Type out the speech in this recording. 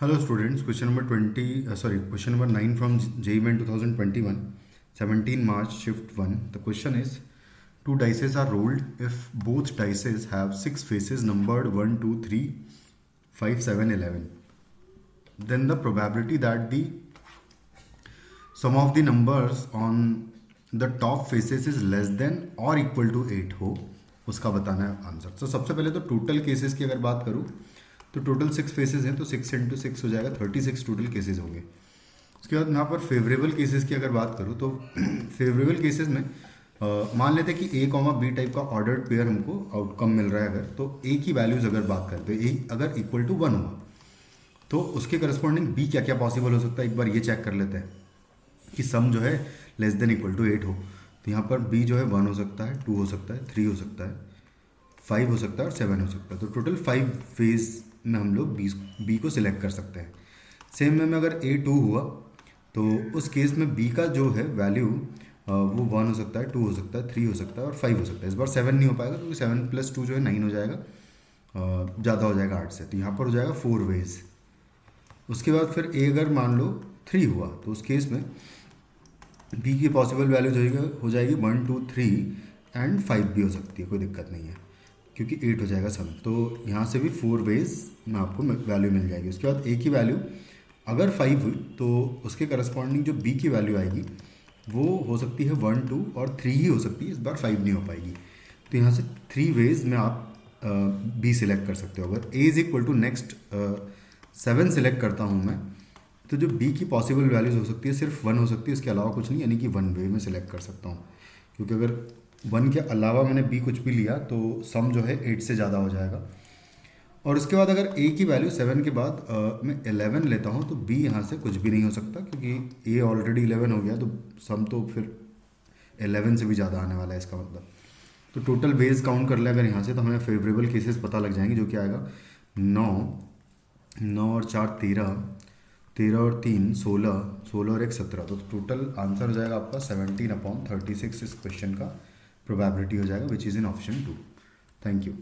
Hello students, question number 9 from JEE Main 2021, 17 March shift 1. The question is, two dices are rolled if both dices have 6 faces numbered 1, 2, 3, 5, 7, 11. Then the probability that the sum of the numbers on the top faces is less than or equal to 8 हो, उसका बताना है answer. तो सबसे पहले तो total cases की अगर बात करूँ तो टोटल 6 फेसेस हैं, तो 6 इंटू 6 हो जाएगा 36 टोटल केसेस होंगे। उसके बाद यहाँ पर फेवरेबल केसेस की अगर बात करूँ तो फेवरेबल केसेस में मान लेते हैं कि ए कॉमा बी टाइप का ऑर्डर्ड पेयर हमको आउटकम मिल रहा है। अगर तो ए की वैल्यूज अगर बात करें तो ए अगर इक्वल टू 1 हुआ तो उसके करस्पॉन्डिंग बी क्या क्या पॉसिबल हो सकता है, एक बार ये चेक कर लेते हैं कि सम जो है लेस देन इक्वल टू 8 हो। तो यहाँ पर बी जो है 1 हो सकता है, 2 हो सकता है, 3 हो सकता है, 5 हो सकता है और 7 हो सकता है। तो टोटल 5 फेज में हम लोग बी को सिलेक्ट कर सकते हैं। सेम में अगर ए 2 हुआ तो उस केस में बी का जो है वैल्यू वो 1 हो सकता है, 2 हो सकता है, 3 हो सकता है और 5 हो सकता है। इस बार 7 नहीं हो पाएगा क्योंकि 7 + 2 जो है 9 हो जाएगा, ज़्यादा हो जाएगा 8 से। तो यहाँ पर हो जाएगा 4 वेज। उसके बाद फिर ए अगर मान लो 3 हुआ तो उस केस में बी की पॉसिबल वैल्यूज हो जाएगी 1, 2, 3 एंड 5 भी हो सकती है, कोई दिक्कत नहीं है क्योंकि 8 हो जाएगा सम। तो यहाँ से भी 4 वेज में आपको वैल्यू मिल जाएगी। उसके बाद ए की वैल्यू अगर 5 हुई तो उसके करस्पॉन्डिंग जो बी की वैल्यू आएगी वो हो सकती है 1, 2 और 3 ही हो सकती है, इस बार 5 नहीं हो पाएगी। तो यहाँ से 3 वेज में आप बी सिलेक्ट कर सकते हो। अगर A is equal to next 7 select करता हूँ मैं, तो जो बी की पॉसिबल वैल्यूज हो सकती है सिर्फ 1 हो सकती है, इसके अलावा कुछ नहीं, यानी कि 1 वे में सिलेक्ट कर सकता हूँ। क्योंकि अगर 1 के अलावा मैंने बी कुछ भी लिया तो सम जो है 8 से ज़्यादा हो जाएगा। और उसके बाद अगर ए की वैल्यू 7 के बाद मैं 11 लेता हूँ तो बी यहाँ से कुछ भी नहीं हो सकता क्योंकि ए ऑलरेडी 11 हो गया, तो सम तो फिर 11 से भी ज़्यादा आने वाला है इसका मतलब। तो टोटल वेज काउंट कर ले अगर यहाँ से तो हमें फेवरेबल केसेस पता लग जाएंगे, जो कि आएगा 9, 9 और 4 13, 13 और 3 16, 16 और 1 17। तो टोटल आंसर हो जाएगा आपका 17/36 इस क्वेश्चन का प्रोबेबिलिटी हो जाएगा, which is in option 2। Thank you.